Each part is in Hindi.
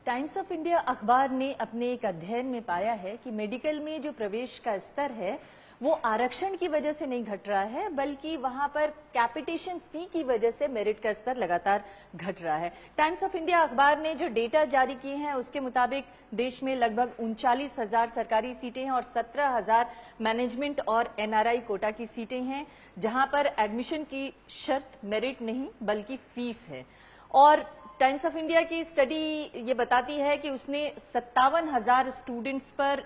टाइम्स ऑफ इंडिया अखबार ने अपने एक अध्ययन में पाया है कि मेडिकल में जो प्रवेश का स्तर है वो आरक्षण की वजह से नहीं घट रहा है, बल्कि वहां पर कैपिटेशन फी की वजह से मेरिट का स्तर लगातार घट रहा है। टाइम्स ऑफ इंडिया अखबार ने जो डेटा जारी किए हैं उसके मुताबिक देश में लगभग 39,000 सरकारी सीटें हैं और 17,000 मैनेजमेंट और एनआरआई कोटा की सीटें हैं, जहां पर एडमिशन की शर्त मेरिट नहीं बल्कि फीस है। और टाइम्स ऑफ इंडिया की स्टडी ये बताती है कि उसने 57,000 स्टूडेंट्स पर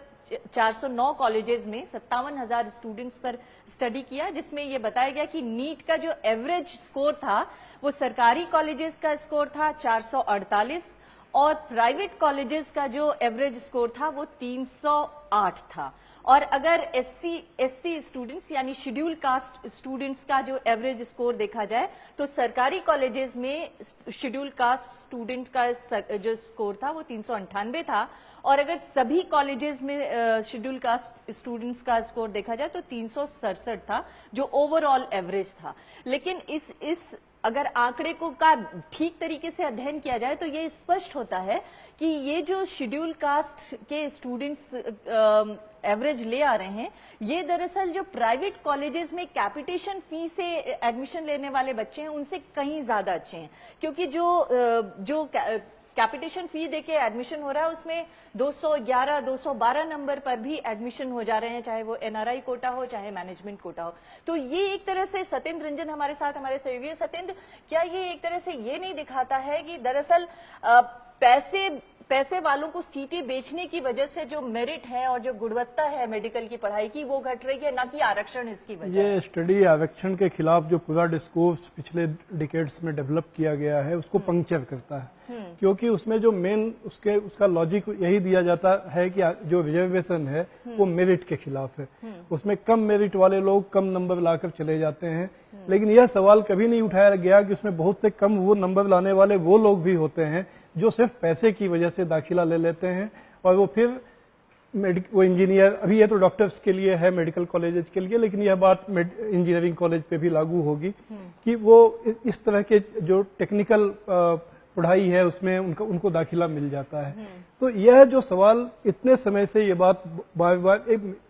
409 कॉलेजेस में 57,000 स्टूडेंट्स पर स्टडी किया, जिसमें ये बताया गया कि नीट का जो एवरेज स्कोर था वो सरकारी कॉलेजेस का स्कोर था 448 और प्राइवेट कॉलेजेस का जो एवरेज स्कोर था वो 308 था। और अगर एससी स्टूडेंट्स यानी शेड्यूल कास्ट स्टूडेंट्स का जो एवरेज स्कोर देखा जाए तो सरकारी कॉलेजेस में शेड्यूल कास्ट स्टूडेंट का जो स्कोर था वो 398 था और अगर सभी कॉलेजेस में शेड्यूल कास्ट स्टूडेंट्स का स्कोर देखा जाए तो 367 था, जो ओवरऑल एवरेज था। लेकिन इस अगर आंकड़े को का ठीक तरीके से अध्ययन किया जाए तो ये स्पष्ट होता है कि ये जो शेड्यूल कास्ट के स्टूडेंट्स एवरेज ले आ रहे हैं, ये दरअसल जो प्राइवेट कॉलेजेस में कैपिटेशन फी से एडमिशन लेने वाले बच्चे हैं उनसे कहीं ज्यादा अच्छे हैं, क्योंकि जो कैपिटेशन फी देके एडमिशन हो रहा है उसमें 211, 212 नंबर पर भी एडमिशन हो जा रहे हैं, चाहे वो एनआरआई कोटा हो चाहे मैनेजमेंट कोटा हो। तो ये एक तरह से सत्येंद्र रंजन हमारे साथ, हमारे सहयोगी। सत्येंद्र, क्या ये एक तरह से ये नहीं दिखाता है कि दरअसल पैसे वालों को सीटें बेचने की वजह से जो मेरिट है और जो गुणवत्ता है मेडिकल की पढ़ाई की वो घट रही है, ना कि आरक्षण इसकी वजह? ये स्टडी आरक्षण के खिलाफ जो पूरा डिस्कोर्स पिछले डिकेड्स में डेवलप किया गया है उसको पंक्चर करता है, क्योंकि उसमें जो मेन उसका लॉजिक यही दिया जाता है कि जो रिजर्वेशन है वो मेरिट के खिलाफ है। उसमें कम मेरिट वाले लोग कम नंबर लाकर चले जाते हैं, लेकिन यह सवाल कभी नहीं उठाया गया कि उसमें बहुत से कम वो नंबर लाने वाले वो लोग भी होते हैं जो सिर्फ पैसे की वजह से दाखिला ले लेते हैं और वो फिर वो इंजीनियर, अभी ये तो डॉक्टर्स के लिए है, मेडिकल कॉलेजेस के लिए, लेकिन यह बात इंजीनियरिंग कॉलेज पे भी लागू होगी कि वो इस तरह के जो टेक्निकल पढ़ाई है उसमें उनको दाखिला मिल जाता है। तो यह जो सवाल इतने समय से ये बात बार बार,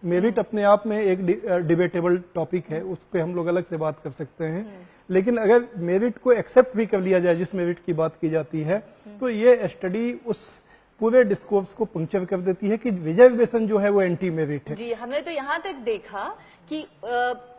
मेरिट अपने आप में एक डिबेटेबल टॉपिक है, उस पर हम लोग अलग से बात कर सकते हैं, लेकिन अगर मेरिट को एक्सेप्ट भी कर लिया जाए, जिस मेरिट की बात की जाती है, तो ये स्टडी उस पूरे डिस्कोर्स को पंक्चर कर देती है कि रिजर्वेशन जो है वो एंटी मेरिट है। जी, हमने तो यहाँ तक देखा कि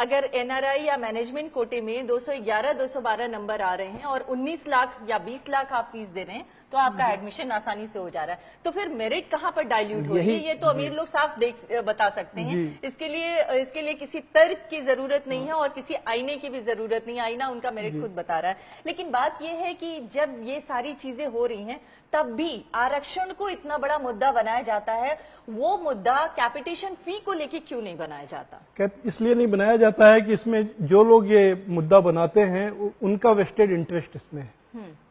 अगर एनआरआई या मैनेजमेंट कोटे में 211, 212 नंबर आ रहे हैं और 19 लाख या 20 लाख आप फीस दे रहे हैं तो आपका एडमिशन आसानी से हो जा रहा है, तो फिर मेरिट कहाँ पर डाइल्यूट हो रही है? ये तो अमीर लोग साफ बता सकते हैं। इसके लिए किसी तर्क की जरूरत नहीं है और किसी आईने की भी जरूरत नहीं है, आईना उनका मेरिट खुद बता रहा है। लेकिन बात यह है कि जब ये सारी चीजें हो रही हैं तब भी आरक्षण को इतना बड़ा मुद्दा बनाया जाता है, वो मुद्दा कैपिटेशन फी को लेके क्यों नहीं बनाया जाता? इसलिए नहीं बनाया जाता है कि इसमें जो लोग ये मुद्दा बनाते हैं उनका वेस्टेड इंटरेस्ट इसमें है।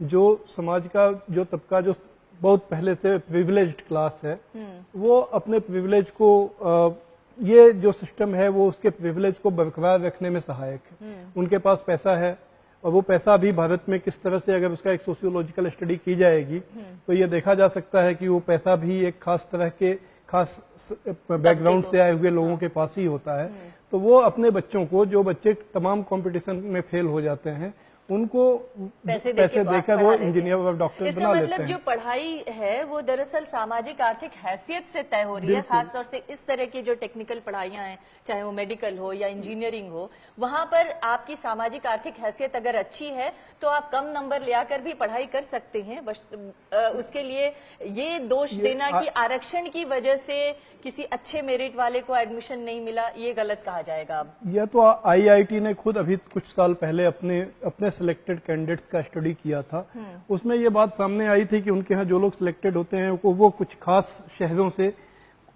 जो समाज का जो तबका जो बहुत पहले से प्रिविलेज्ड क्लास है वो अपने प्रिविलेज को ये जो सिस्टम है वो उसके प्रिविलेज को बरकरार रखने में सहायक है। उनके पास पैसा है और वो पैसा भी भारत में किस तरह से, अगर उसका एक सोशियोलॉजिकल स्टडी की जाएगी तो ये देखा जा सकता है कि वो पैसा भी एक खास तरह के खास बैकग्राउंड से आए हुए लोगों के पास ही होता है। तो वो अपने बच्चों को, जो बच्चे तमाम कंपटीशन में फेल हो जाते हैं, उनको पैसे देकर वो इंजीनियर और डॉक्टर बना लेते हैं। मतलब जो पढ़ाई है वो दरअसल सामाजिक आर्थिक हैसियत से तय हो रही है, खासतौर से इस तरह की जो टेक्निकल पढ़ाइयां हैं, चाहे वो मेडिकल हो या इंजीनियरिंग हो, वहां पर आपकी सामाजिक आर्थिक हैसियत अगर अच्छी है तो आप कम नंबर ले आकर भी पढ़ाई कर सकते हैं। उसके लिए ये दोष देना कि आरक्षण की वजह से किसी अच्छे मेरिट वाले को एडमिशन नहीं मिला, ये गलत कहा जाएगा। यह तो आईआईटी ने खुद अभी कुछ साल पहले अपने सिलेक्टेड कैंडिडेट्स का स्टडी किया था। उसमें ये बात सामने आई थी कि उनके यहाँ जो लोग सिलेक्टेड होते हैं वो कुछ खास शहरों से,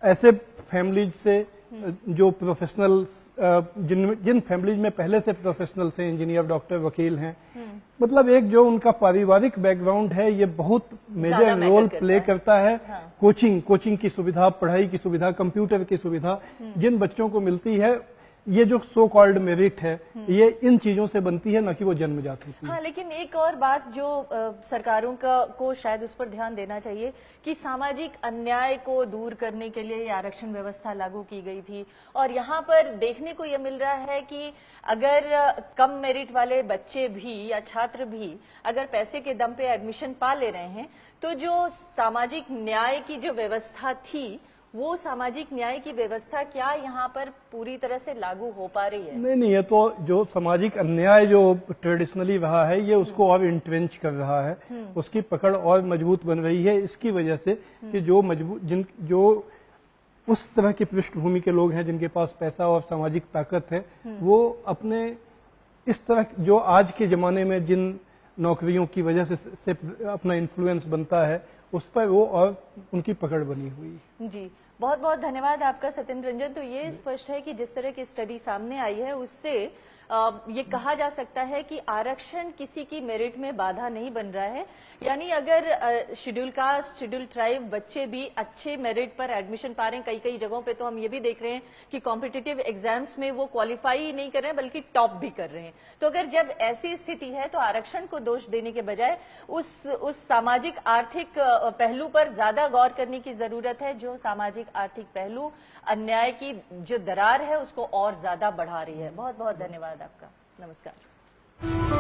ऐसे फैमिलीज से जो प्रोफेशनल, जिन फैमिलीज में पहले से प्रोफेशनल से इंजीनियर, डॉक्टर, वकील हैं, मतलब एक जो उनका पारिवारिक बैकग्राउंड है ये बहुत मेजर रोल प्ले करता है। कोचिंग की सुविधा, पढ़ाई की सुविधा, कंप्यूटर की सुविधा जिन बच्चों को मिलती है, ये जो सो कॉल्ड मेरिट है ये इन चीजों से बनती है, न कि वो जन्मजात होती है। हाँ, लेकिन एक और बात जो सरकारों को शायद उस पर ध्यान देना चाहिए कि सामाजिक अन्याय को दूर करने के लिए ये आरक्षण व्यवस्था लागू की गई थी, और यहाँ पर देखने को ये मिल रहा है कि अगर कम मेरिट वाले बच्चे भी या छात्र भी अगर पैसे के दम पे एडमिशन पा ले रहे हैं, तो जो सामाजिक न्याय की जो व्यवस्था थी वो सामाजिक न्याय की व्यवस्था क्या यहाँ पर पूरी तरह से लागू हो पा रही है? नहीं, ये तो जो सामाजिक अन्याय जो ट्रेडिशनली रहा है ये उसको और इंट्रेंच कर रहा है, उसकी पकड़ और मजबूत बन रही है इसकी वजह से कि जो उस तरह की पृष्ठभूमि के लोग हैं जिनके पास पैसा और सामाजिक ताकत है, वो अपने इस तरह जो आज के जमाने में जिन नौकरियों की वजह से अपना इन्फ्लुएंस बनता है उस पर वो और उनकी पकड़ बनी हुई है। जी, बहुत बहुत धन्यवाद आपका सत्येंद्र रंजन। तो ये स्पष्ट है कि जिस तरह की स्टडी सामने आई है उससे ये कहा जा सकता है कि आरक्षण किसी की मेरिट में बाधा नहीं बन रहा है। यानी अगर शेड्यूल कास्ट, शेड्यूल ट्राइब बच्चे भी अच्छे मेरिट पर एडमिशन पा रहे हैं, कई कई जगहों पे तो हम ये भी देख रहे हैं कि कॉम्पिटिटिव एग्जाम्स में वो क्वालिफाई ही नहीं कर रहे हैं बल्कि टॉप भी कर रहे हैं। तो अगर जब ऐसी स्थिति है तो आरक्षण को दोष देने के बजाय उस सामाजिक आर्थिक पहलू पर ज्यादा गौर करने की जरूरत है, जो सामाजिक आर्थिक पहलू अन्याय की जो दरार है उसको और ज्यादा बढ़ा रही है। बहुत बहुत धन्यवाद आपका। नमस्कार।